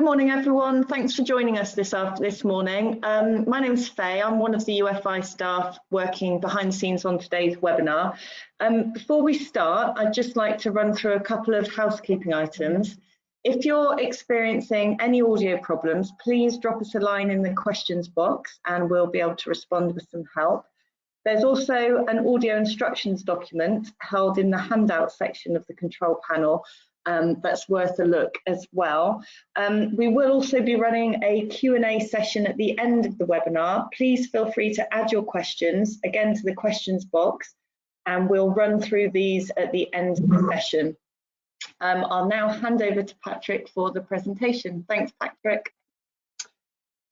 Good morning, everyone. Thanks for joining us this morning. My name's Faye. I'm one of the UFI staff working behind the scenes on today's webinar. Before we start, I'd just like to run through a couple of housekeeping items. If you're experiencing any audio problems, please drop us a line in the questions box and we'll be able to respond with some help. There's also an audio instructions document held in the handout section of the control panel that's worth a look as well. We will also be running a Q&A session at the end of the webinar. Please feel free to add your questions again to the questions box and we'll run through these at the end of the session. I'll now hand over to Patrick for the presentation. Thanks, Patrick.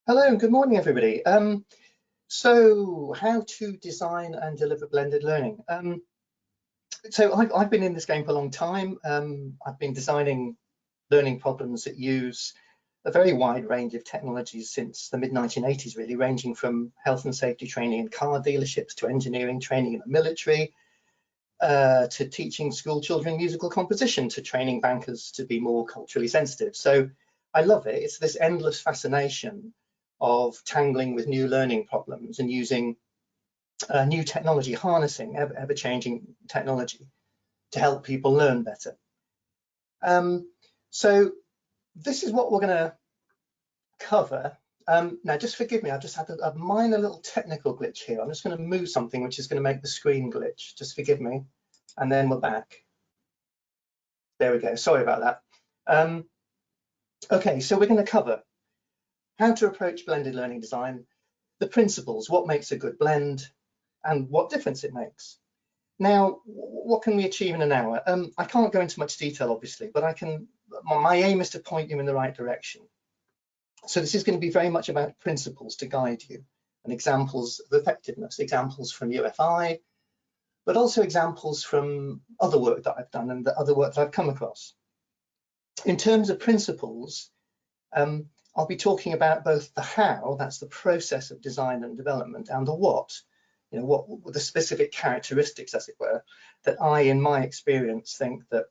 Hello and good morning, everybody. So how to design and deliver blended learning. So I've been in this game for a long time. I've been designing learning problems that use a very wide range of technologies since the mid-1980s, really, ranging from health and safety training in car dealerships to engineering training in the military, to teaching school children musical composition, to training bankers to be more culturally sensitive. So I love it. It's this endless fascination of tangling with new learning problems and using new technology, harnessing ever-changing technology to help people learn better. So this is what we're going to cover. Now, just forgive me, I've just had a minor little technical glitch here. I'm just going to move something which is going to make the screen glitch. Just forgive me, and then we're back. There we go. Sorry about that. Okay, so we're going to cover how to approach blended learning design, the principles, what makes a good blend, and what difference it makes. Now, what can we achieve in an hour? I can't go into much detail, obviously, but my aim is to point you in the right direction. So this is going to be very much about principles to guide you and examples of effectiveness, examples from UFI, but also examples from other work that I've done and the other work that I've come across. In terms of principles, I'll be talking about both the how, that's the process of design and development, and the what, what the specific characteristics, as it were, that I, in my experience, think that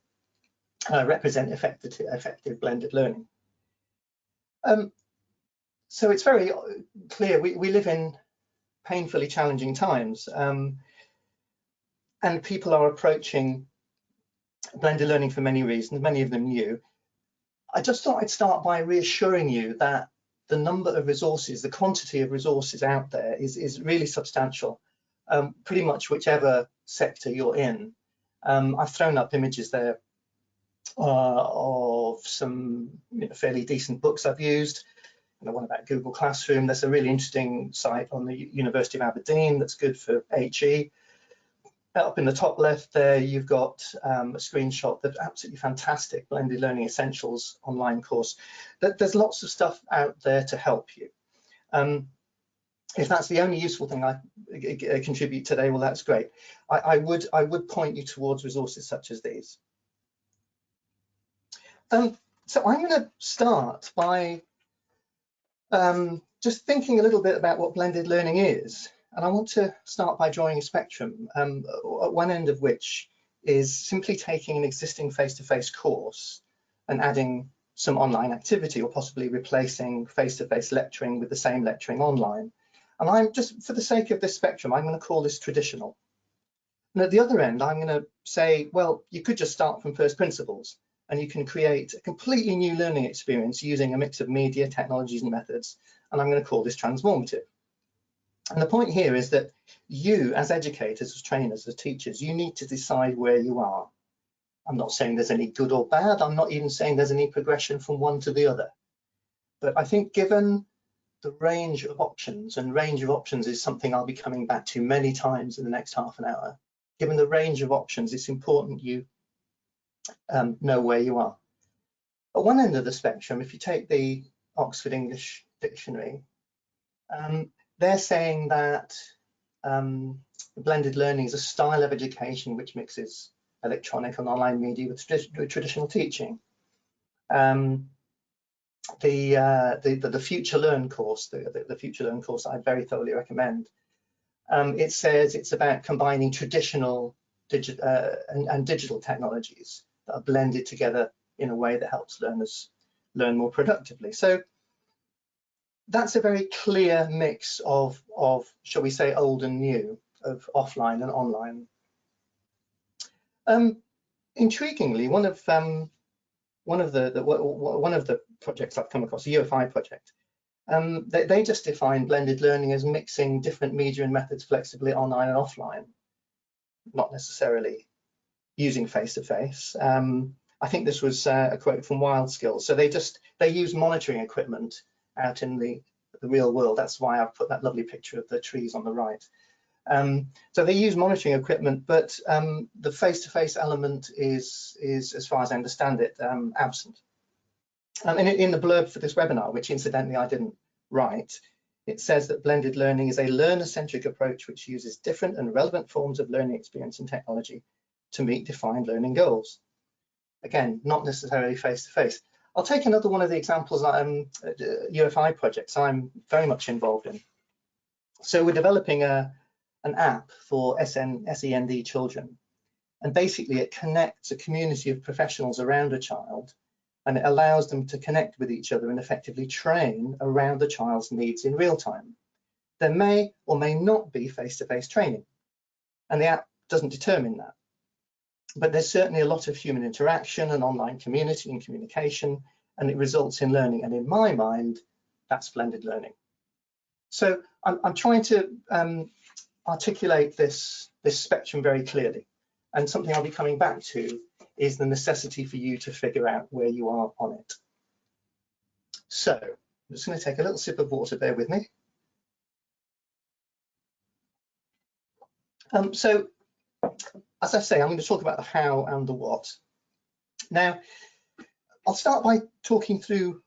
represent effective blended learning. So it's very clear we live in painfully challenging times, and people are approaching blended learning for many reasons, many of them new. I just thought I'd start by reassuring you that the number of resources, the quantity of resources out there is really substantial, pretty much whichever sector you're in. I've thrown up images there of some fairly decent books I've used. One about Google Classroom. There's a really interesting site on the University of Aberdeen that's good for HE. Up in the top left there, you've got a screenshot of absolutely fantastic Blended Learning Essentials online course. There's lots of stuff out there to help you. If that's the only useful thing I contribute today, well, that's great. I would point you towards resources such as these. So I'm going to start by just thinking a little bit about what blended learning is. And I want to start by drawing a spectrum, at one end of which is simply taking an existing face-to-face course and adding some online activity, or possibly replacing face-to-face lecturing with the same lecturing online. And I'm just, for the sake of this spectrum, I'm going to call this traditional. And at the other end, I'm going to say, well, you could just start from first principles and you can create a completely new learning experience using a mix of media, technologies and methods. And I'm going to call this transformative. And the point here is that you, as educators, as trainers, as teachers, you need to decide where you are. I'm not saying there's any good or bad. I'm not even saying there's any progression from one to the other. But I think given the range of options, and range of options is something I'll be coming back to many times in the next half an hour. Given the range of options, it's important you know where you are. At one end of the spectrum, if you take the Oxford English Dictionary, they're saying that blended learning is a style of education which mixes electronic and online media with traditional teaching. The Future Learn course, the Future Learn course, I very thoroughly recommend. It says it's about combining traditional and digital technologies that are blended together in a way that helps learners learn more productively. So that's a very clear mix of shall we say, old and new, of offline and online. Intriguingly, one of the projects I've come across, a UFI project, they just defined blended learning as mixing different media and methods flexibly online and offline, not necessarily using face-to-face. I think this was a quote from Wild Skills. So they use monitoring equipment out in the real world. That's why I've put that lovely picture of the trees on the right. So they use monitoring equipment, but the face-to-face element is, as far as I understand it, absent. In the blurb for this webinar, which incidentally I didn't write, it says that blended learning is a learner-centric approach which uses different and relevant forms of learning experience and technology to meet defined learning goals. Again, not necessarily face-to-face. I'll take another one of the examples, UFI projects I'm very much involved in. So we're developing an app for SEND children, and basically it connects a community of professionals around a child, and it allows them to connect with each other and effectively train around the child's needs in real time. There may or may not be face-to-face training, and the app doesn't determine that. But there's certainly a lot of human interaction and online community and communication, and it results in learning. And in my mind, that's blended learning. So I'm trying to articulate this spectrum very clearly. And something I'll be coming back to is the necessity for you to figure out where you are on it. So I'm just going to take a little sip of water, bear with me. So as I say, I'm going to talk about the how and the what. Now, I'll start by talking through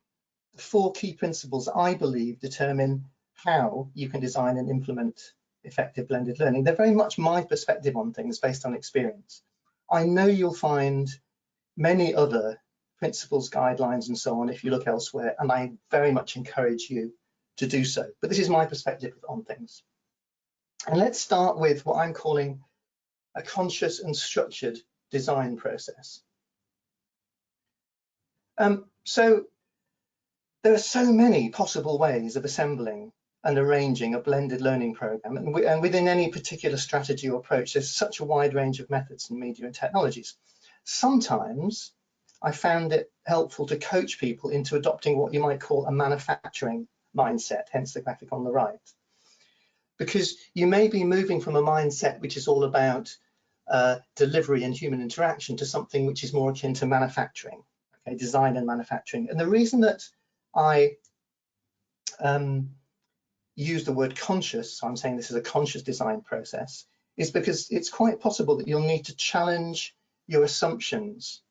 the 4 key principles that I believe determine how you can design and implement effective blended learning. They're very much my perspective on things based on experience. I know you'll find many other principles, guidelines, and so on if you look elsewhere, and I very much encourage you to do so. But this is my perspective on things. And let's start with what I'm calling a conscious and structured design process. So there are so many possible ways of assembling and arranging a blended learning program, and within any particular strategy or approach, there's such a wide range of methods and media and technologies. Sometimes I found it helpful to coach people into adopting what you might call a manufacturing mindset, hence the graphic on the right. Because you may be moving from a mindset which is all about delivery and human interaction to something which is more akin to manufacturing, okay, design and manufacturing. And the reason that I use the word conscious, so I'm saying this is a conscious design process, is because it's quite possible that you'll need to challenge your assumptions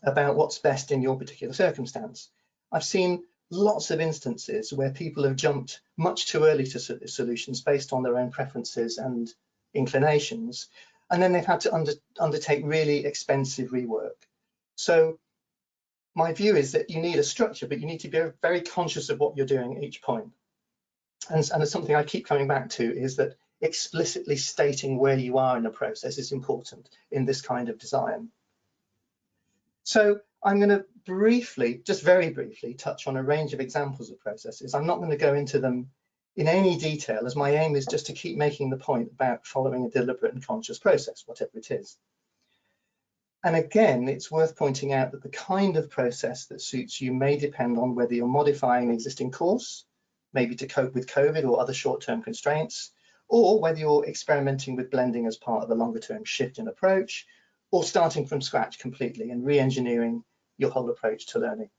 about what's best in your particular circumstance. I've seen lots of instances where people have jumped much too early to solutions based on their own preferences and inclinations, and then they've had to undertake really expensive rework. So my view is that you need a structure, but you need to be very conscious of what you're doing at each point. And it's something I keep coming back to, is that explicitly stating where you are in a process is important in this kind of design. So I'm going to briefly, just very briefly, touch on a range of examples of processes. I'm not going to go into them in any detail, as my aim is just to keep making the point about following a deliberate and conscious process, whatever it is. And again, it's worth pointing out that the kind of process that suits you may depend on whether you're modifying an existing course, maybe to cope with COVID or other short-term constraints, or whether you're experimenting with blending as part of a longer-term shift in approach, or starting from scratch completely and re-engineering your whole approach to learning.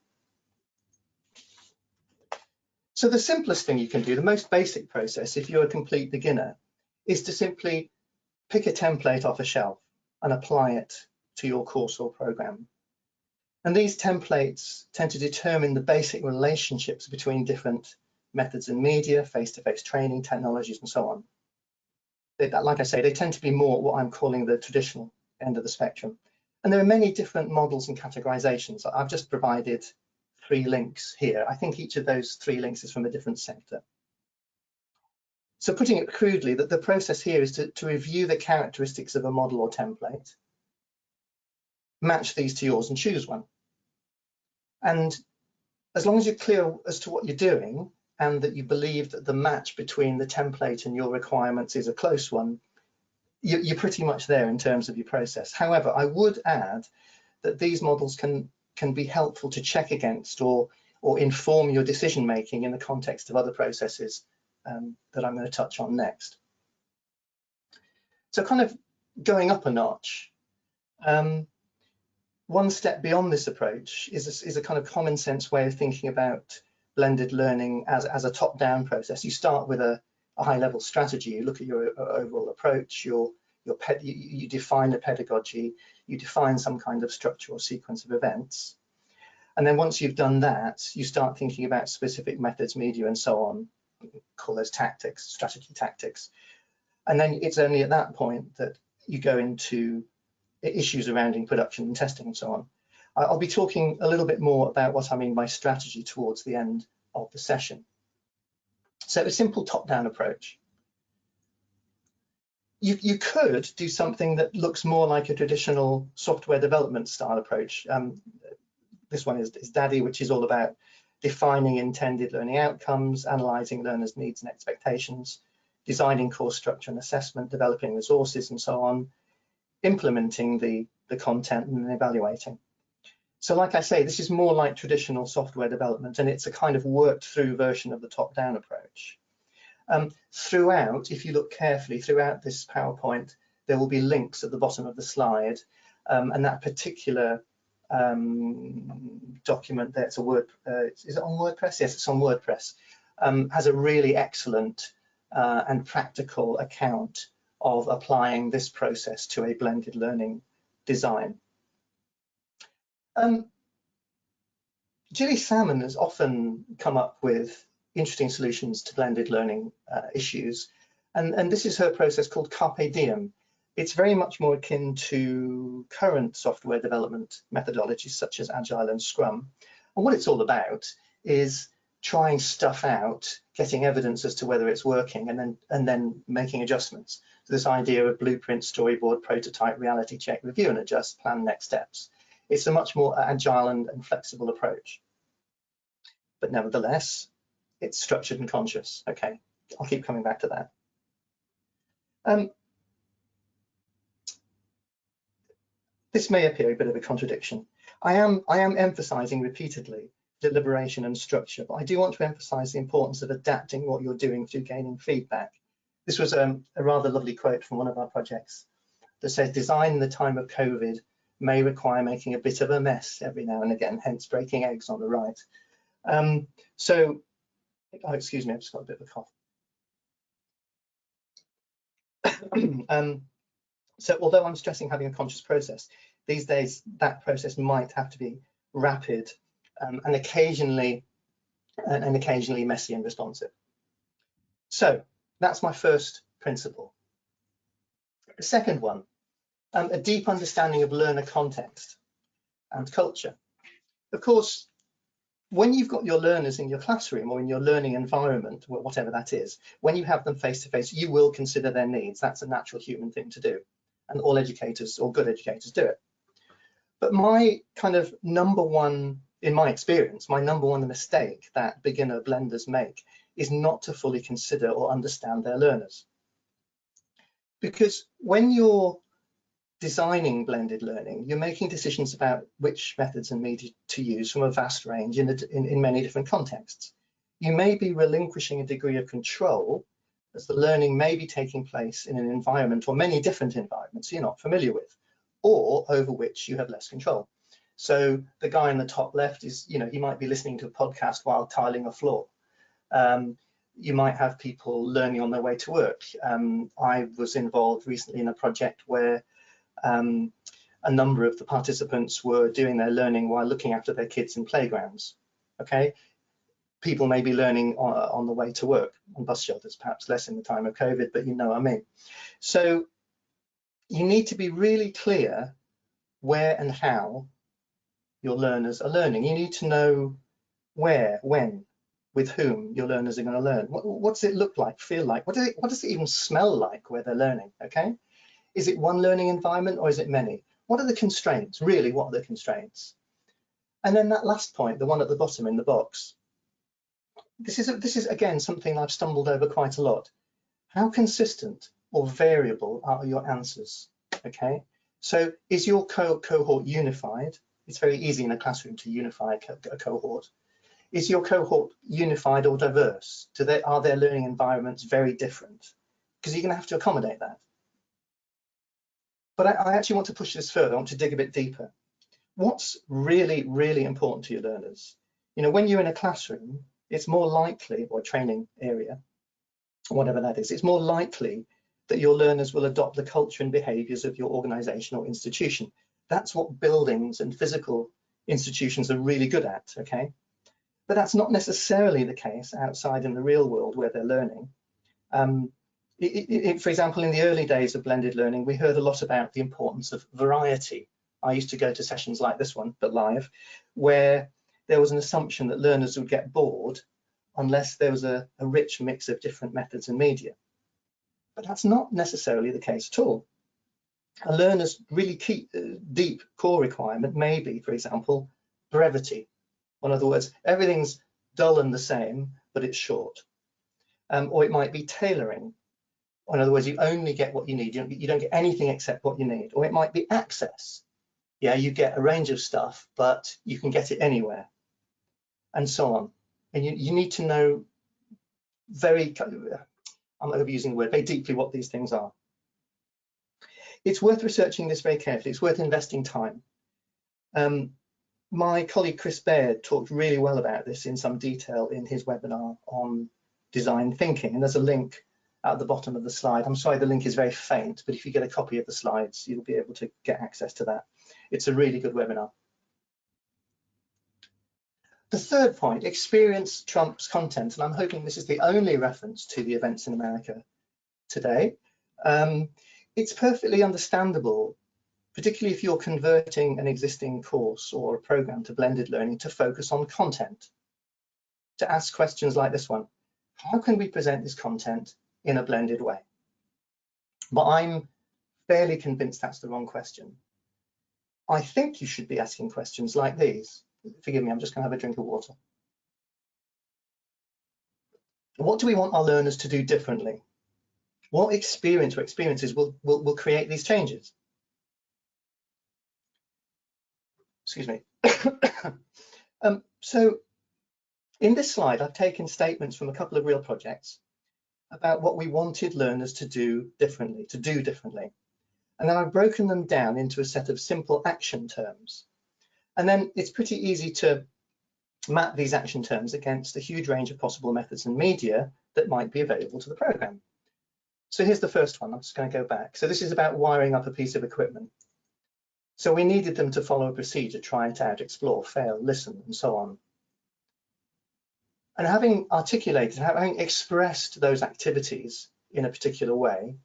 So the simplest thing you can do, the most basic process, if you're a complete beginner, is to simply pick a template off a shelf and apply it to your course or program. And these templates tend to determine the basic relationships between different methods and media, face-to-face training, technologies, and so on. Like I say, they tend to be more what I'm calling the traditional end of the spectrum. And there are many different models and categorizations. I've just provided 3 links here. I think each of those 3 links is from a different sector. So putting it crudely, that the process here is to review the characteristics of a model or template, match these to yours and choose one. And as long as you're clear as to what you're doing and that you believe that the match between the template and your requirements is a close one, you're pretty much there in terms of your process. However, I would add that these models can be helpful to check against or inform your decision making in the context of other processes that I'm going to touch on next. So kind of going up a notch, one step beyond this approach is a kind of common sense way of thinking about blended learning as a top-down process. You start with a high-level strategy. You look at your overall approach, you define a pedagogy, you define some kind of structure or sequence of events. And then once you've done that, you start thinking about specific methods, media, and so on. Call those tactics, strategy tactics. And then it's only at that point that you go into issues surrounding production and testing and so on. I'll be talking a little bit more about what I mean by strategy towards the end of the session. So a simple top-down approach. You could do something that looks more like a traditional software development style approach. This one is DADDY, which is all about defining intended learning outcomes, analysing learners' needs and expectations, designing course structure and assessment, developing resources and so on, implementing the content and then evaluating. So like I say, this is more like traditional software development, and it's a kind of worked through version of the top-down approach. Throughout, if you look carefully, throughout this PowerPoint, there will be links at the bottom of the slide, and that particular document there, it's a Word, is it on WordPress? Yes, it's on WordPress, has a really excellent and practical account of applying this process to a blended learning design. Gilly Salmon has often come up with interesting solutions to blended learning issues, and this is her process called Carpe Diem. It's very much more akin to current software development methodologies such as Agile and Scrum. And what it's all about is trying stuff out, getting evidence as to whether it's working, and then making adjustments. So this idea of blueprint, storyboard, prototype, reality check, review and adjust, plan next steps. It's a much more agile and flexible approach. But nevertheless, it's structured and conscious. Okay, I'll keep coming back to that. This may appear a bit of a contradiction. I am emphasizing repeatedly deliberation and structure, but I do want to emphasize the importance of adapting what you're doing through gaining feedback. This was a rather lovely quote from one of our projects that says, design in the time of COVID may require making a bit of a mess every now and again, hence breaking eggs on the right. Oh, excuse me, I've just got a bit of a cough. So although I'm stressing having a conscious process, these days that process might have to be rapid and occasionally messy and responsive. So that's my first principle. The second one, a deep understanding of learner context and culture. Of course, when you've got your learners in your classroom or in your learning environment, whatever that is, when you have them face to face, you will consider their needs. That's a natural human thing to do. And all educators or good educators do it. But my kind of number one, in my experience, my number one mistake that beginner blenders make is not to fully consider or understand their learners. Because when you're designing blended learning, you're making decisions about which methods and media to use from a vast range in many different contexts. You may be relinquishing a degree of control as the learning may be taking place in an environment or many different environments you're not familiar with, or over which you have less control. So the guy in the top left is, he might be listening to a podcast while tiling a floor. You might have people learning on their way to work. I was involved recently in a project where a number of the participants were doing their learning while looking after their kids in playgrounds. Okay, people may be learning on the way to work on bus shelters, perhaps less in the time of COVID, but you know what I mean. So you need to be really clear where and how your learners are learning. You need to know where, when, with whom your learners are going to learn. What does it look like, feel like? What does it even smell like where they're learning? Okay, is it one learning environment or is it many? What are the constraints? Really, what are the constraints? And then that last point, the one at the bottom in the box, this is again something I've stumbled over quite a lot. How consistent or variable are your answers? Okay, so is your cohort unified? It's very easy in a classroom to unify a cohort. Is your cohort unified or diverse? Are their learning environments very different? Because you're going to have to accommodate that. But I actually want to push this further. I want to dig a bit deeper. What's really, really important to your learners? You know, when you're in a classroom, it's more likely, or a training area, whatever that is, it's more likely that your learners will adopt the culture and behaviors of your organization or institution. That's what buildings and physical institutions are really good at, okay? But that's not necessarily the case outside in the real world where they're learning. For example, in the early days of blended learning, we heard a lot about the importance of variety. I used to go to sessions like this one, but live, where there was an assumption that learners would get bored unless there was a rich mix of different methods and media. But that's not necessarily the case at all. A learner's really deep core requirement may be, for example, brevity. In other words, everything's dull and the same, but it's short. Or it might be tailoring. In other words, you only get what you need. You don't get anything except what you need. Or it might be access. Yeah, you get a range of stuff, but you can get it anywhere, and so on. And you need to know I'm overusing the word, very deeply what these things are. It's worth researching this very carefully. It's worth investing time. My colleague Chris Baird talked really well about this in some detail in his webinar on design thinking, and there's a link at the bottom of the slide. I'm sorry the link is very faint, but if you get a copy of the slides, you'll be able to get access to that. It's a really good webinar. The third point, experience trumps content, and I'm hoping this is the only reference to the events in America today. It's perfectly understandable, particularly if you're converting an existing course or a program to blended learning, to focus on content, to ask questions like this one. How can we present this content in a blended way? But I'm fairly convinced that's the wrong question. I think you should be asking questions like these. Forgive me, I'm just going to have a drink of water. What do we want our learners to do differently? What experience or experiences will create these changes? Excuse me. So in this slide, I've taken statements from a couple of real projects about what we wanted learners to do differently, And then I've broken them down into a set of simple action terms. And then it's pretty easy to map these action terms against a huge range of possible methods and media that might be available to the program. So here's the first one. I'm just going to go back. So this is about wiring up a piece of equipment. So we needed them to follow a procedure, try it out, explore, fail, listen, and so on. And having articulated, having expressed those activities in a particular way,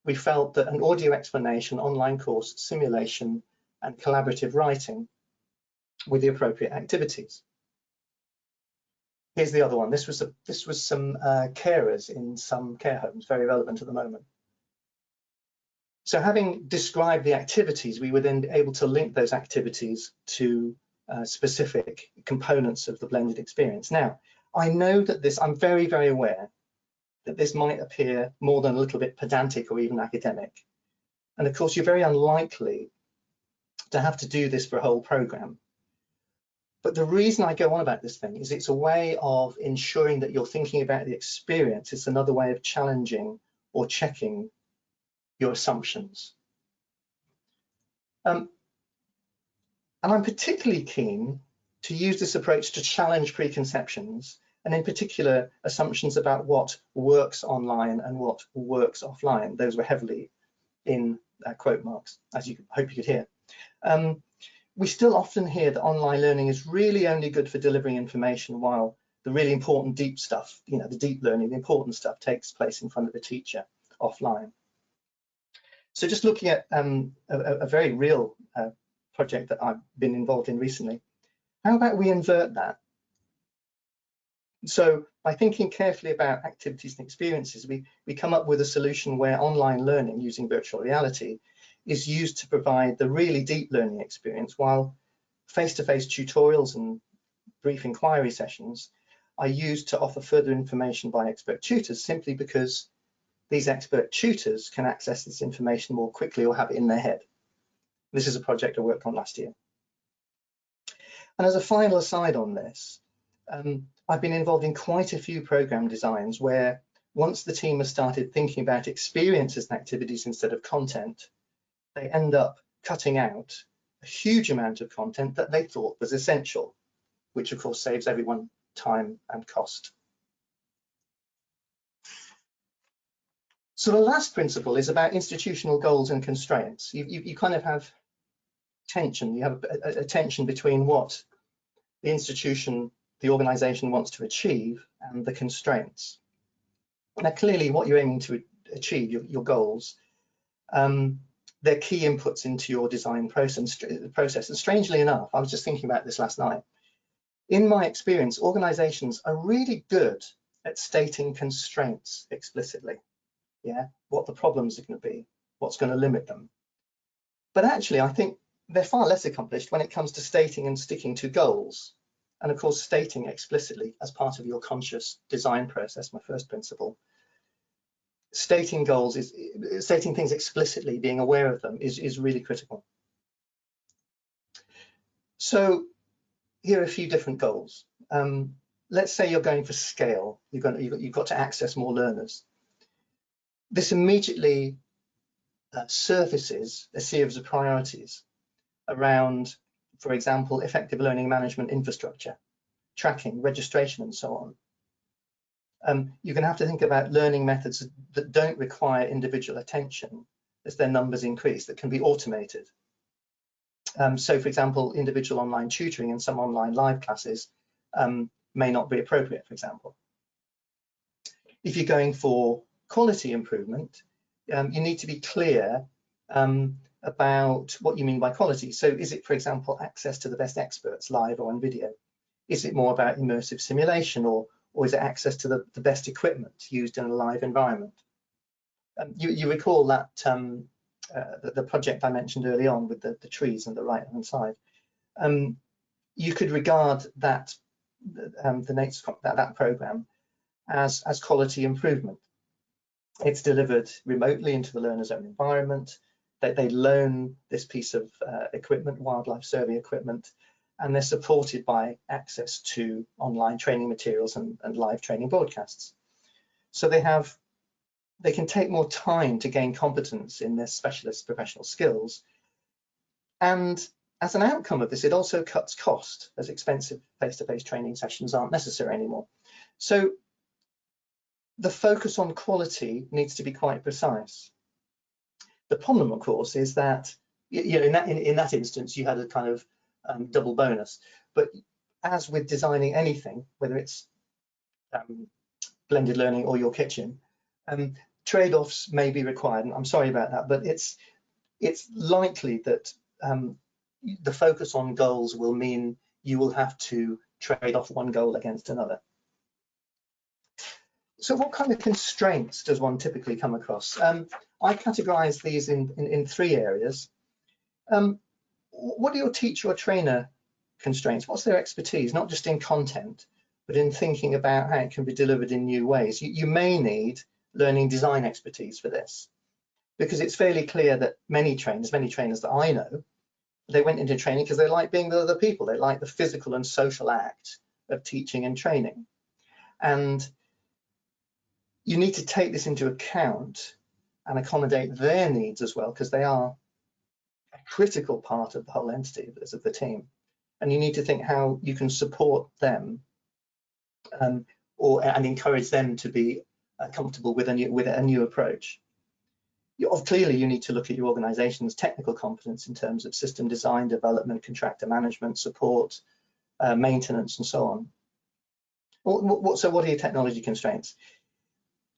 we felt that an audio explanation, online course, simulation, and collaborative writing were the appropriate activities. Here's the other one. This was some carers in some care homes, very relevant at the moment. So having described the activities, we were then able to link those activities to specific components of the blended experience. Now, I know that I'm very, very aware that this might appear more than a little bit pedantic or even academic. And of course, you're very unlikely to have to do this for a whole program. But the reason I go on about this thing is it's a way of ensuring that you're thinking about the experience. It's another way of challenging or checking your assumptions. And I'm particularly keen to use this approach to challenge preconceptions, and in particular, assumptions about what works online and what works offline. Those were heavily in quote marks, as you hope you could hear. We still often hear that online learning is really only good for delivering information, while the really important deep stuff, you know, the deep learning, the important stuff takes place in front of the teacher offline. So just looking at a very real project that I've been involved in recently, how about we invert that? So by thinking carefully about activities and experiences, we come up with a solution where online learning using virtual reality is used to provide the really deep learning experience, while face-to-face tutorials and brief inquiry sessions are used to offer further information by expert tutors, simply because these expert tutors can access this information more quickly or have it in their head. This is a project I worked on last year. And as a final aside on this, I've been involved in quite a few program designs where once the team has started thinking about experiences and activities instead of content, they end up cutting out a huge amount of content that they thought was essential, which of course saves everyone time and cost. So the last principle is about institutional goals and constraints. You kind of have tension. You have a tension between what the institution, the organization wants to achieve and the constraints. Now, clearly what you're aiming to achieve, your goals, they're key inputs into your design process. And strangely enough, I was just thinking about this last night. In my experience, organizations are really good at stating constraints explicitly. Yeah, what the problems are going to be, what's going to limit them. But actually, I think they're far less accomplished when it comes to stating and sticking to goals. And of course, stating explicitly as part of your conscious design process, my first principle. Stating goals is stating things explicitly, being aware of them is really critical. So here are a few different goals. Let's say you're going for scale. You've got to access more learners. This immediately surfaces a series of priorities around, for example, effective learning management infrastructure, tracking, registration, and so on. You're going to have to think about learning methods that don't require individual attention as their numbers increase, that can be automated. So, for example, individual online tutoring and some online live classes may not be appropriate, for example. If you're going for quality improvement, you need to be clear about what you mean by quality. So is it, for example, access to the best experts live or on video? Is it more about immersive simulation, or is it access to the best equipment used in a live environment? You recall that the project I mentioned early on with the trees on the right-hand side. You could regard that that program as quality improvement. It's delivered remotely into the learner's own environment. They loan this piece of equipment, wildlife survey equipment, and they're supported by access to online training materials and live training broadcasts. So they can take more time to gain competence in their specialist professional skills. And as an outcome of this, it also cuts cost, as expensive face-to-face training sessions aren't necessary anymore. So the focus on quality needs to be quite precise. The problem, of course, is that in that instance, you had a kind of double bonus. But as with designing anything, whether it's blended learning or your kitchen, trade-offs may be required. And I'm sorry about that, but it's likely that the focus on goals will mean you will have to trade off one goal against another. So what kind of constraints does one typically come across? I categorize these in three areas. What are your teacher or trainer constraints? What's their expertise, not just in content, but in thinking about how it can be delivered in new ways? You may need learning design expertise for this, because it's fairly clear that many trainers that I know, they went into training because they like being with other people. They like the physical and social act of teaching and training. And you need to take this into account and accommodate their needs as well, because they are a critical part of the whole entity of the team. And you need to think how you can support them and encourage them to be comfortable with a new approach. Clearly, you need to look at your organization's technical competence in terms of system design, development, contractor management, support, maintenance, and so on. So what are your technology constraints?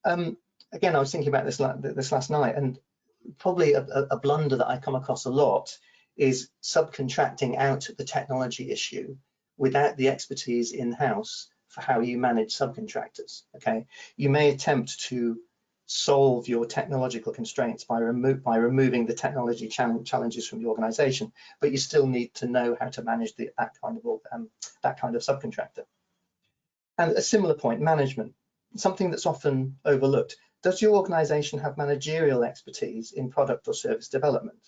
Again, I was thinking about this last night, and probably a blunder that I come across a lot is subcontracting out the technology issue without the expertise in-house for how you manage subcontractors. Okay, you may attempt to solve your technological constraints by removing the technology challenges from the organization, but you still need to know how to manage that kind of subcontractor. And a similar point, management, something that's often overlooked. Does your organization have managerial expertise in product or service development?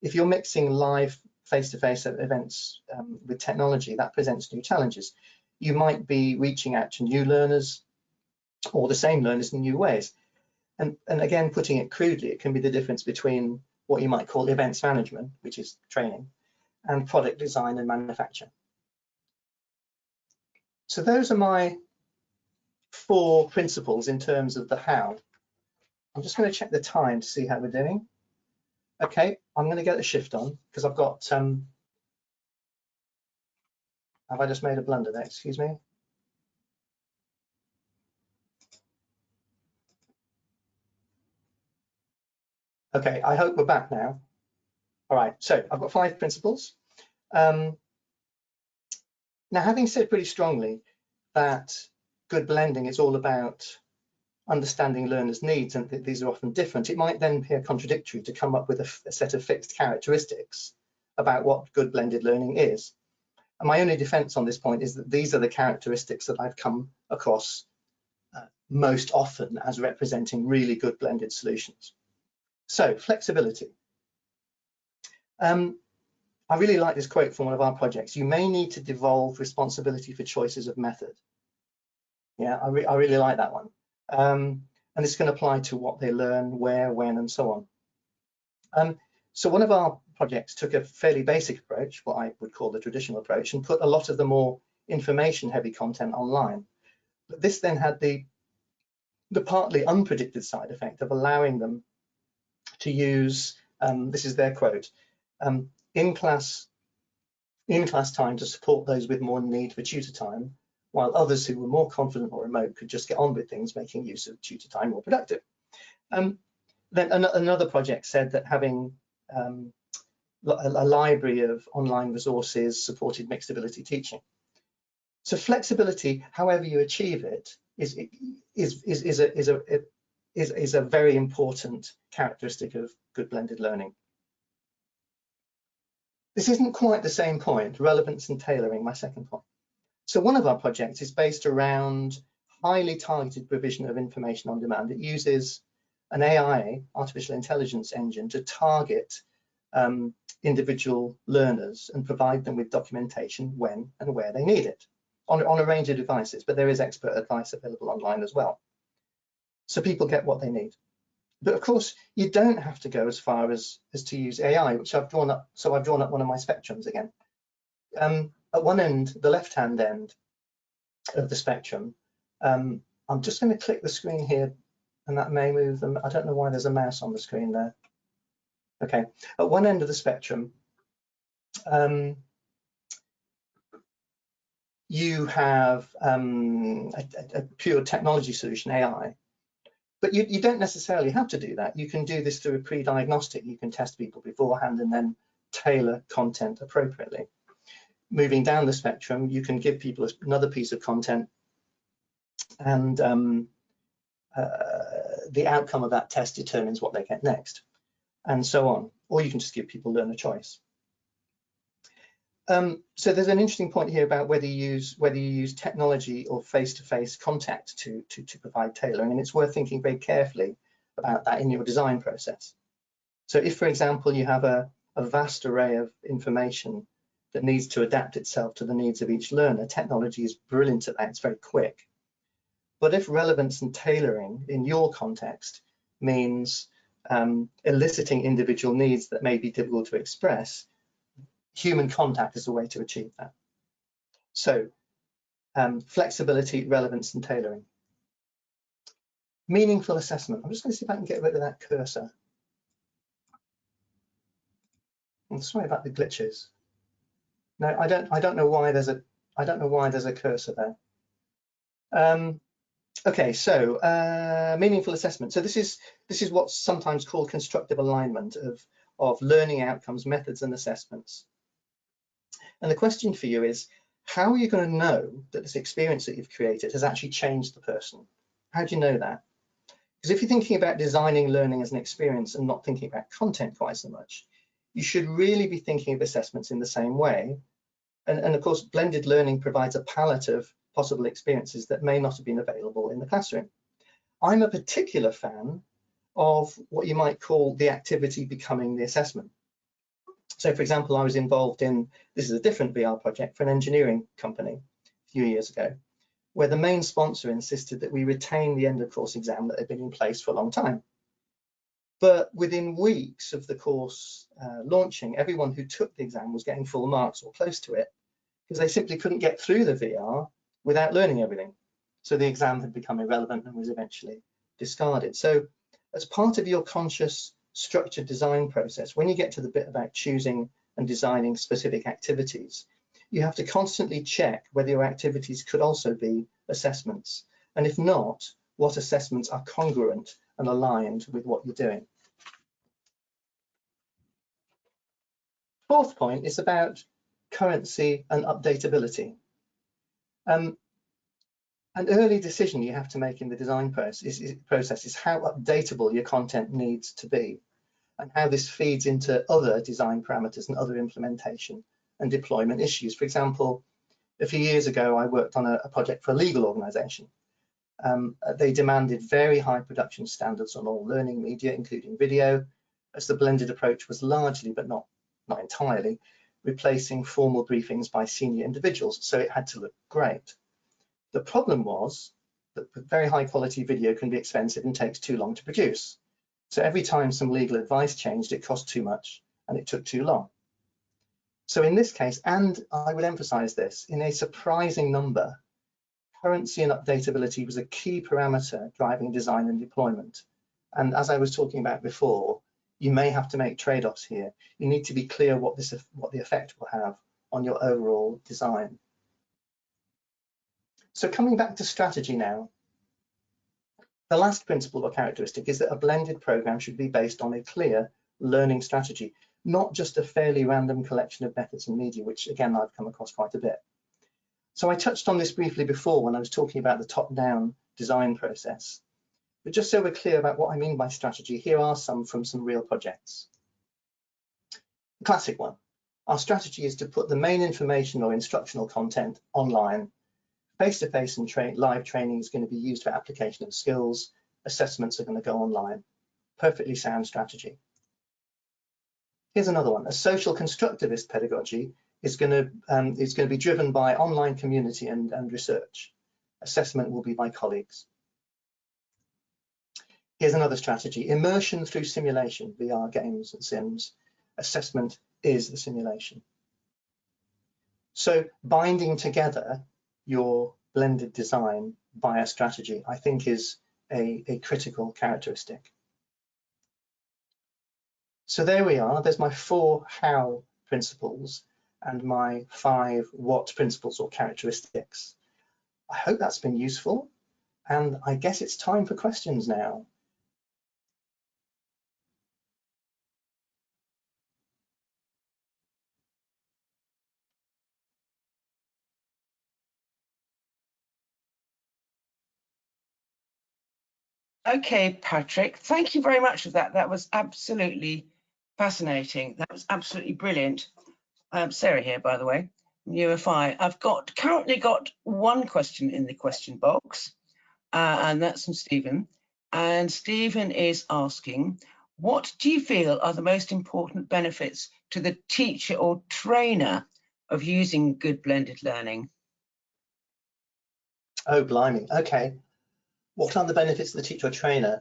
If you're mixing live face-to-face events with technology, that presents new challenges. You might be reaching out to new learners or the same learners in new ways. And again, putting it crudely, it can be the difference between what you might call events management, which is training, and product design and manufacture. So those are my 4 principles in terms of the how. I'm just going to check the time to see how we're doing. Okay, I'm going to get a shift on because I've got, have I just made a blunder there? Excuse me. Okay, I hope we're back now. All right, so I've got 5 principles. Now, having said pretty strongly that good blending is all about understanding learners' needs and that these are often different, it might then appear contradictory to come up with a set of fixed characteristics about what good blended learning is. And my only defense on this point is that these are the characteristics that I've come across most often as representing really good blended solutions. So, flexibility. I really like this quote from one of our projects. You may need to devolve responsibility for choices of method. Yeah, I really like that one. And this can apply to what they learn, where, when, and so on. So one of our projects took a fairly basic approach, what I would call the traditional approach, and put a lot of the more information-heavy content online. But this then had the partly unpredicted side effect of allowing them to use, this is their quote, in-class time to support those with more need for tutor time, while others who were more confident or remote could just get on with things, making use of tutor time more productive. Then another project said that having a library of online resources supported mixed ability teaching. So flexibility, however you achieve it, is a very important characteristic of good blended learning. This isn't quite the same point, relevance and tailoring, my second point. So one of our projects is based around highly targeted provision of information on demand. It uses an AI, artificial intelligence engine, to target individual learners and provide them with documentation when and where they need it on a range of devices, but there is expert advice available online as well. So people get what they need. But of course, you don't have to go as far as to use AI, which I've drawn up. So I've drawn up one of my spectrums again. At one end, the left-hand end of the spectrum, I'm just going to click the screen here, and that may move them. I don't know why there's a mouse on the screen there. Okay, at one end of the spectrum, you have a pure technology solution, AI. But you don't necessarily have to do that. You can do this through a pre-diagnostic. You can test people beforehand and then tailor content appropriately. Moving down the spectrum, you can give people another piece of content, and the outcome of that test determines what they get next, and so on. Or you can just give people learner choice. So there's an interesting point here about whether you use technology or face-to-face contact to provide tailoring, and it's worth thinking very carefully about that in your design process. So if, for example, you have a vast array of information that needs to adapt itself to the needs of each learner, technology is brilliant at that, it's very quick. But if relevance and tailoring in your context means eliciting individual needs that may be difficult to express, human contact is the way to achieve that. So flexibility, relevance, and tailoring. Meaningful assessment. I'm just going to see if I can get rid of that cursor. I'm sorry about the glitches. No, I don't know why there's a cursor there. Okay, so meaningful assessment. So this is what's sometimes called constructive alignment of learning outcomes, methods, and assessments. And the question for you is, how are you going to know that this experience that you've created has actually changed the person? How do you know that? Because if you're thinking about designing learning as an experience and not thinking about content quite so much, you should really be thinking of assessments in the same way. And of course, blended learning provides a palette of possible experiences that may not have been available in the classroom. I'm a particular fan of what you might call the activity becoming the assessment. So for example, I was involved in, this is a different VR project for an engineering company a few years ago, where the main sponsor insisted that we retain the end of course exam that had been in place for a long time. But within weeks of the course launching, everyone who took the exam was getting full marks or close to it, because they simply couldn't get through the VR without learning everything. So the exam had become irrelevant and was eventually discarded. So as part of your conscious structured design process, when you get to the bit about choosing and designing specific activities, you have to constantly check whether your activities could also be assessments. And if not, what assessments are congruent and aligned with what you're doing. Fourth point is about currency and updatability. An early decision you have to make in the design process is how updatable your content needs to be, and how this feeds into other design parameters and other implementation and deployment issues. For example, a few years ago, I worked on a project for a legal organization. They demanded very high production standards on all learning media, including video, as the blended approach was largely, but not entirely, replacing formal briefings by senior individuals, so it had to look great. The problem was that very high quality video can be expensive and takes too long to produce. So every time some legal advice changed, it cost too much and it took too long. So in this case, and I would emphasize this, in a surprising number, currency and updatability was a key parameter driving design and deployment. And as I was talking about before, you may have to make trade-offs here. You need to be clear what the effect will have on your overall design. So coming back to strategy now, the last principle or characteristic is that a blended program should be based on a clear learning strategy, not just a fairly random collection of methods and media, which again, I've come across quite a bit. So I touched on this briefly before when I was talking about the top-down design process. But just so we're clear about what I mean by strategy, here are some from some real projects. The classic one. Our strategy is to put the main information or instructional content online. Face-to-face and live training is going to be used for application of skills. Assessments are going to go online. Perfectly sound strategy. Here's another one. A social constructivist pedagogy is going to be driven by online community and research. Assessment will be by colleagues. Here's another strategy. Immersion through simulation, VR games and sims. Assessment is the simulation. So binding together your blended design via strategy, I think, is a critical characteristic. So there we are. There's my 4 how principles and my 5 what principles or characteristics. I hope that's been useful, and I guess it's time for questions now. Okay, Patrick, thank you very much for that. That was absolutely fascinating. That was absolutely brilliant. Sarah here, by the way, UFI. I've currently got one question in the question box, and that's from Stephen. And Stephen is asking, what do you feel are the most important benefits to the teacher or trainer of using good blended learning? Oh, blimey. Okay. What are the benefits of the teacher or trainer?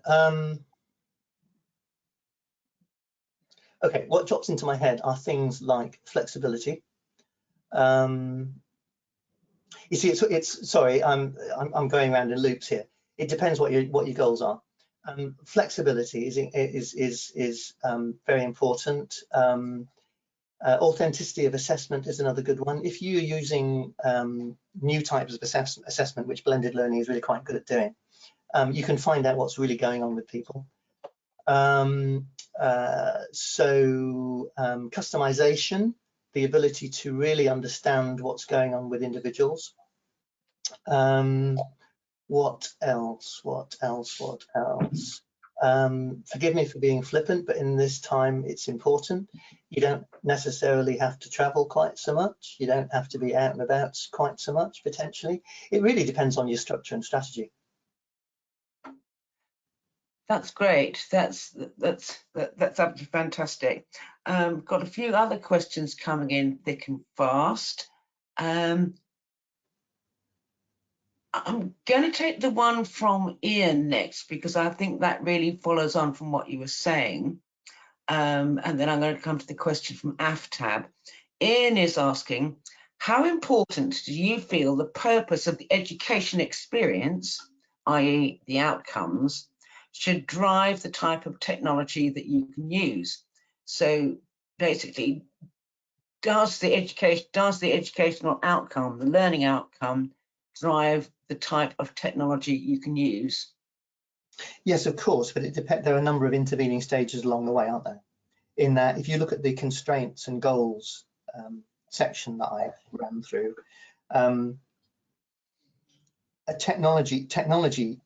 Okay, what drops into my head are things like flexibility. You see, sorry, I'm going around in loops here. It depends what your goals are. Flexibility is very important. Authenticity of assessment is another good one. If you're using new types of assessment, which blended learning is really quite good at doing, you can find out what's really going on with people. Customization, the ability to really understand what's going on with individuals. What else? What else? What else? Forgive me for being flippant, but in this time it's important. You don't necessarily have to travel quite so much. You don't have to be out and about quite so much, potentially. It really depends on your structure and strategy. That's great. That's absolutely fantastic. Got a few other questions coming in thick and fast. I'm going to take the one from Ian next, because I think that really follows on from what you were saying. And then I'm going to come to the question from AFTAB. Ian is asking, how important do you feel the purpose of the education experience, i.e. the outcomes, should drive the type of technology that you can use? So basically, does the educational outcome, the learning outcome, drive the type of technology you can use? Yes, of course, but it depends. There are a number of intervening stages along the way, aren't there? In that, if you look at the constraints and goals section that I ran through, a technology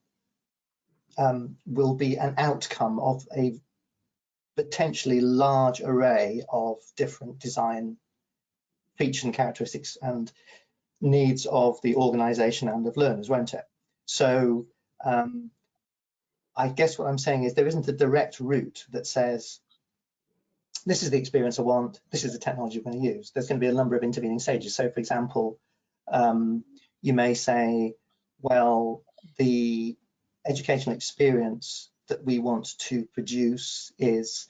will be an outcome of a potentially large array of different design features and characteristics and needs of the organization and of learners, won't it? So I guess what I'm saying is there isn't a direct route that says, this is the experience I want, this is the technology we're going to use. There's going to be a number of intervening stages. So for example, you may say, well, the educational experience that we want to produce is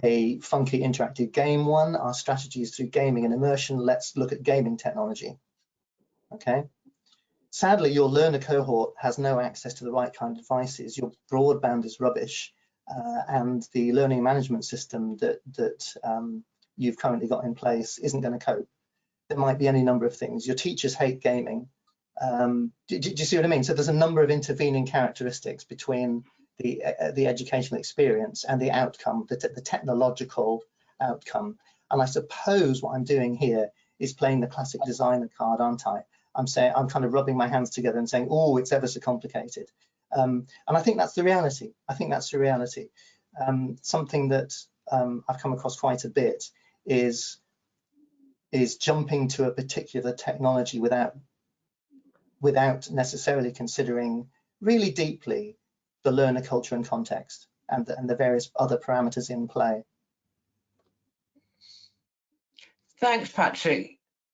a funky interactive game one. Our strategy is through gaming and immersion. Let's look at gaming technology. Okay. Sadly, your learner cohort has no access to the right kind of devices. Your broadband is rubbish, and the learning management system that you've currently got in place isn't going to cope. There might be any number of things. Your teachers hate gaming. Do you see what I mean? So there's a number of intervening characteristics between the educational experience and the outcome, the technological outcome. And I suppose what I'm doing here is playing the classic designer card, aren't I? I'm kind of rubbing my hands together and saying, oh, it's ever so complicated. And I think that's the reality. I think that's the reality. Something that I've come across quite a bit is jumping to a particular technology without necessarily considering really deeply the learner culture and context and the various other parameters in play. Thanks, Patrick.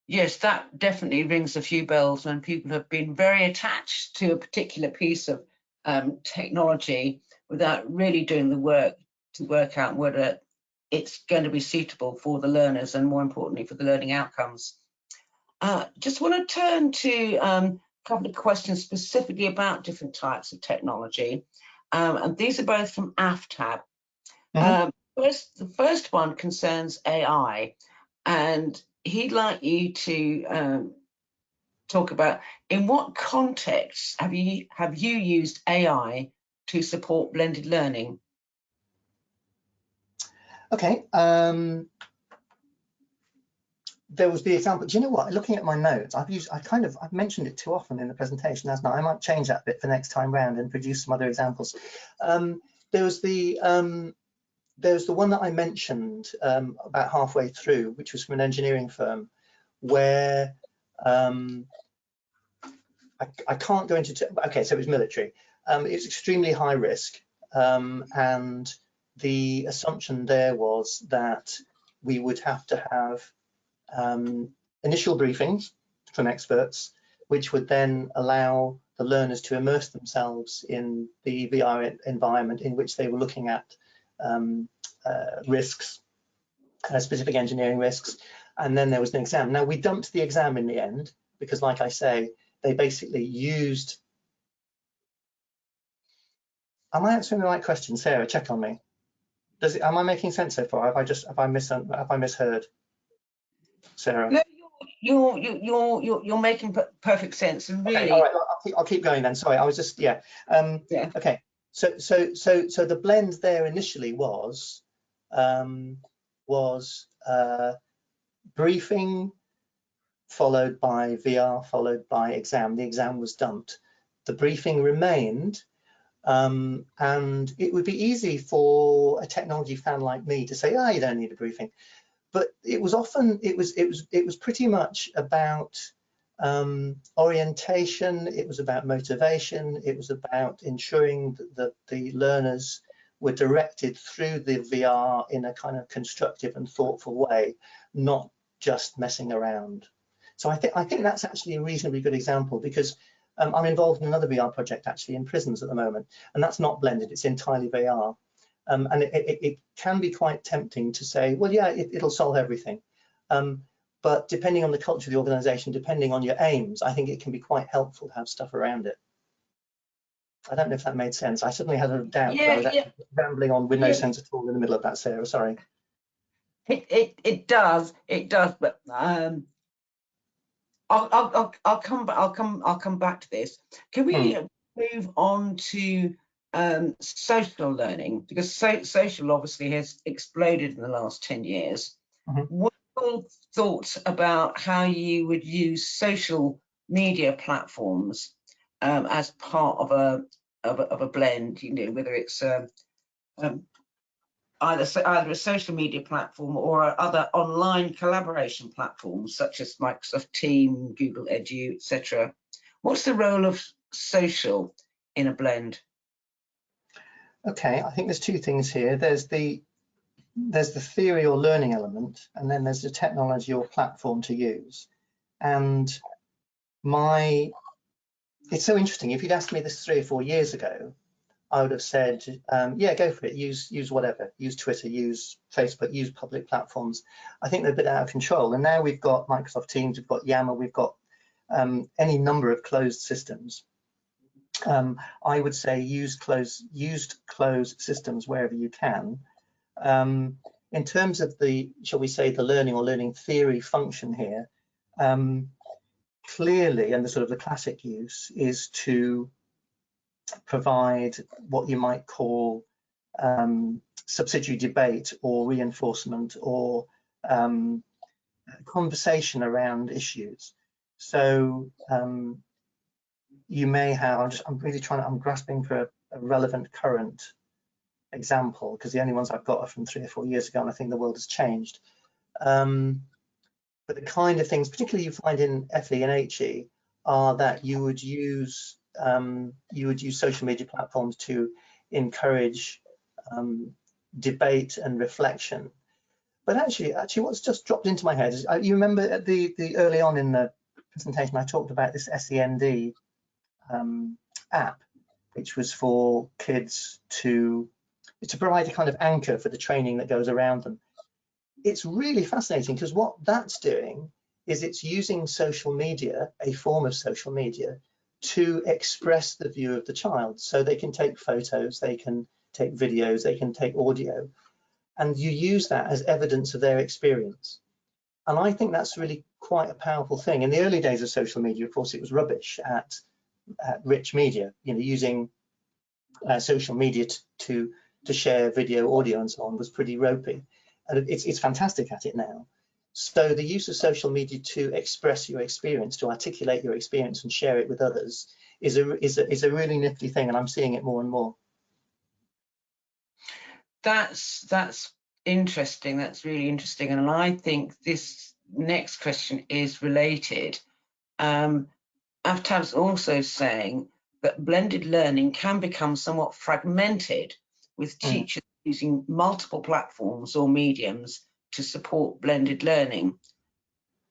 Yes, that definitely rings a few bells when people have been very attached to a particular piece of technology without really doing the work to work out whether it's going to be suitable for the learners and, more importantly, for the learning outcomes. Just want to turn to a couple of questions specifically about different types of technology. And these are both from AFTAB. The first one concerns AI, and he'd like you to talk about in what context have you used AI to support blended learning? Okay. There was the example. Do you know what? Looking at my notes, I've mentioned it too often in the presentation, hasn't I? I might change that bit for next time round and produce some other examples. There was the one that I mentioned about halfway through, which was from an engineering firm, where I can't go into. Okay, so it was military. It was extremely high risk, and the assumption there was that we would have to have initial briefings from experts, which would then allow the learners to immerse themselves in the VR environment in which they were looking at risks, specific engineering risks, and then there was an exam. Now, we dumped the exam in the end because, like I say, they basically used. Am I answering the right question, Sarah? Check on me. Am I making sense so far? Have I misheard, Sarah? No, you're making perfect sense, and really. Okay, all right, I'll keep going then. Sorry, I was just yeah. Okay, so the blend there initially was briefing followed by VR followed by exam. The exam was dumped. the briefing remained, and it would be easy for a technology fan like me to say, you don't need a briefing. But it was often, it was pretty much about orientation, it was about motivation, it was about ensuring that the learners were directed through the VR in a kind of constructive and thoughtful way, not just messing around. So I think that's actually a reasonably good example, because I'm involved in another VR project actually in prisons at the moment, and that's not blended, it's entirely VR. And it can be quite tempting to say, well, yeah, it'll solve everything. But depending on the culture of the organization, depending on your aims, I think it can be quite helpful to have stuff around it. I don't know if that made sense. I suddenly had a doubt that I was actually rambling on with no sense at all in the middle of that, Sarah, sorry. It does, but I'll come back to this. Can we move on to social learning, because social obviously has exploded in the last 10 years. What are your thoughts about how you would use social media platforms as part of a blend, you know, whether it's either a social media platform or other online collaboration platforms such as Microsoft Teams, Google Edu, etc. What's the role of social in a blend? Okay, I think there's two things here. There's the theory or learning element, and then there's the technology or platform to use. And it's so interesting. If you'd asked me this 3 or 4 years ago, I would have said, yeah, go for it. Use whatever. Use Twitter, use Facebook, use public platforms. I think they're a bit out of control. And now we've got Microsoft Teams, we've got Yammer, we've got any number of closed systems. I would say use closed systems wherever you can. In terms of the, shall we say, the learning or learning theory function here, clearly, and the sort of the classic use is to provide what you might call subsidiary debate or reinforcement or conversation around issues. So you may have, I'm grasping for a relevant current example, because the only ones I've got are from 3 or 4 years ago, and I think the world has changed. But the kind of things, particularly you find in FE and HE, are that you would use social media platforms to encourage debate and reflection. But actually, what's just dropped into my head is, you remember at the early on in the presentation, I talked about this SEND app, which was for kids to provide a kind of anchor for the training that goes around them. It's really fascinating, because what that's doing is it's using social media, a form of social media, to express the view of the child. So they can take photos, they can take videos, they can take audio, and you use that as evidence of their experience. And I think that's really quite a powerful thing. In the early days of social media, of course, it was rubbish at rich media, you know, using social media to share video, audio, and so on was pretty ropey. And it's fantastic at it now. So the use of social media to express your experience, to articulate your experience and share it with others is a really nifty thing, and I'm seeing it more and more. That's interesting. That's really interesting, and I think this next question is related. Aftab's also saying that blended learning can become somewhat fragmented, with teachers using multiple platforms or mediums to support blended learning.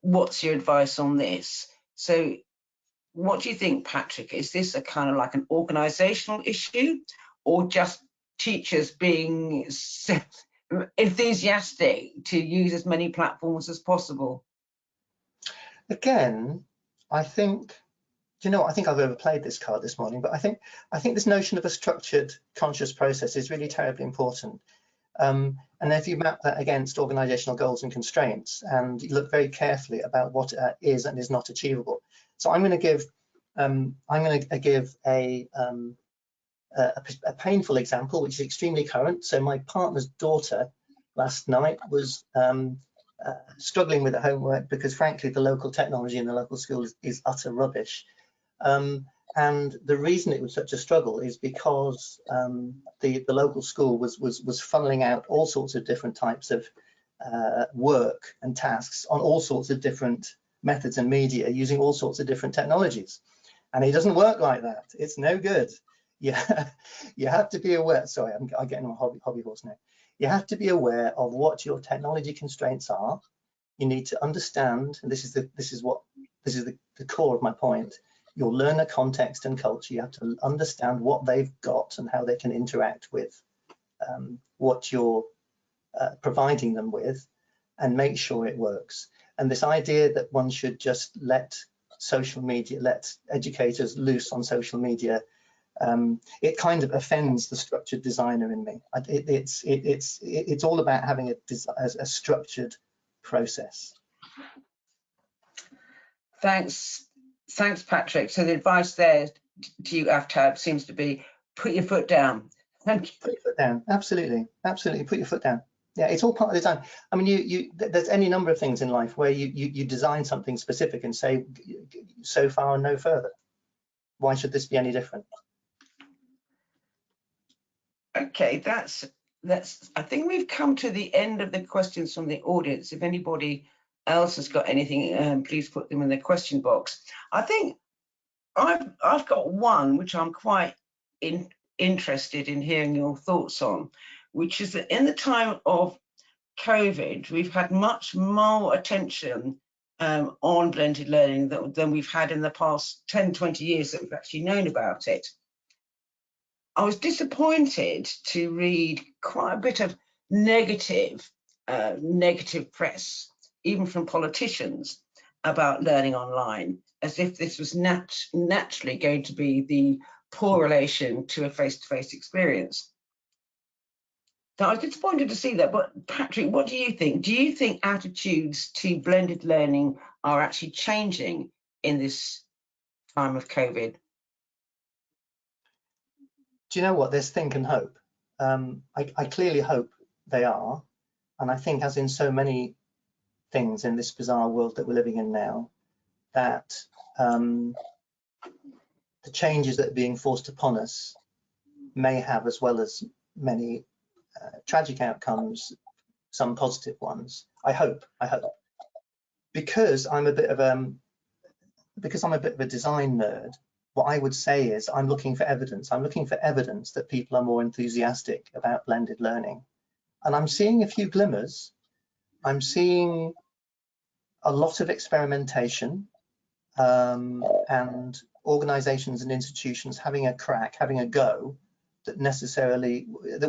What's your advice on this? So what do you think, Patrick? Is this a kind of like an organizational issue, or just teachers being enthusiastic to use as many platforms as possible? Again, I think, you know, I think I've overplayed this card this morning, but I think this notion of a structured conscious process is really terribly important. And if you map that against organizational goals and constraints, and you look very carefully about what is and is not achievable. So I'm going to give a painful example, which is extremely current. So my partner's daughter last night was struggling with the homework because, frankly, the local technology in the local school is utter rubbish. And the reason it was such a struggle is because the local school was funneling out all sorts of different types of work and tasks on all sorts of different methods and media using all sorts of different technologies. And it doesn't work like that. It's no good. Yeah, you have to be aware. Sorry, I'm getting on a hobby horse now. You have to be aware of what your technology constraints are. You need to understand, and this is the core of my point, your learner context and culture. You have to understand what they've got and how they can interact with what you're providing them with, and make sure it works. And this idea that one should just let social media, let educators loose on social media, it kind of offends the structured designer in me. It's all about having a structured process. Thanks, Patrick. So the advice there to you, Aftab, seems to be put your foot down. Thank you. Put your foot down. Absolutely, absolutely. Put your foot down. Yeah, it's all part of the design. I mean, there's any number of things in life where you design something specific and say, so far and no further. Why should this be any different? Okay, that's. I think we've come to the end of the questions from the audience. If anybody else has got anything, please put them in the question box. I think I've got one which I'm quite interested in hearing your thoughts on, which is that in the time of COVID, we've had much more attention on blended learning than we've had in the past 10, 20 years that we've actually known about it. I was disappointed to read quite a bit of negative press, even from politicians, about learning online, as if this was naturally going to be the poor relation to a face-to-face experience. So I was disappointed to see that, but Patrick, what do you think? Do you think attitudes to blended learning are actually changing in this time of COVID? Do you know what? There's think and hope. I clearly hope they are. And I think, as in so many things in this bizarre world that we're living in now, that the changes that are being forced upon us may have, as well as many tragic outcomes, some positive ones. I hope. Because I'm a bit of a design nerd, what I would say is I'm looking for evidence. I'm looking for evidence that people are more enthusiastic about blended learning. And I'm seeing a few glimmers. I'm seeing a lot of experimentation and organizations and institutions having a crack, having a go that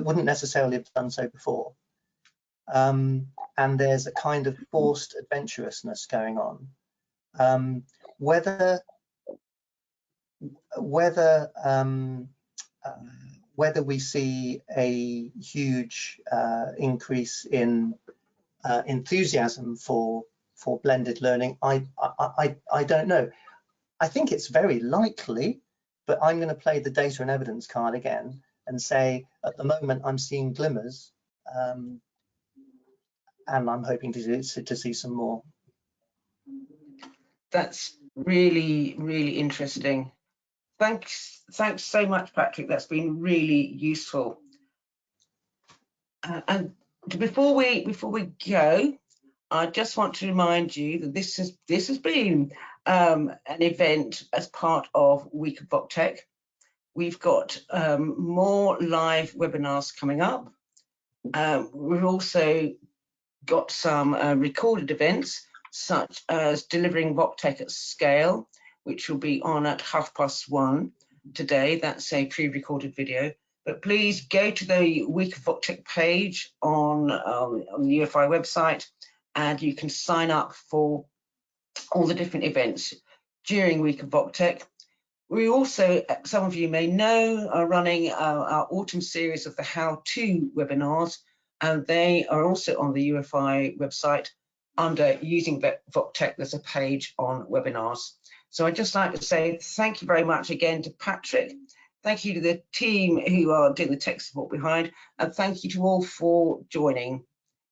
wouldn't necessarily have done so before. And there's a kind of forced adventurousness going on. Whether we see a huge increase in enthusiasm for blended learning, I don't know. I think it's very likely, but I'm going to play the data and evidence card again and say, at the moment, I'm seeing glimmers, and I'm hoping to see some more. That's really, really interesting. Thanks so much, Patrick. That's been really useful. And before we go, I just want to remind you that this has been an event as part of Week of VocTech. We've got more live webinars coming up. We've also got some recorded events, such as delivering VocTech at scale, which will be on at 1:30 today. That's a pre-recorded video. But please go to the Week of VocTech page on the UFI website, and you can sign up for all the different events during Week of VocTech. We also, some of you may know, are running our autumn series of the how-to webinars, and they are also on the UFI website under using VocTech. There's a page on webinars. So I'd just like to say thank you very much again to Patrick. Thank you to the team who are doing the tech support behind, and thank you to all for joining.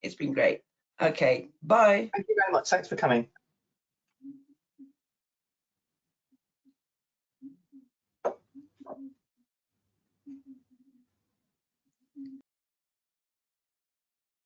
It's been great. Okay, bye. Thank you very much. Thanks for coming.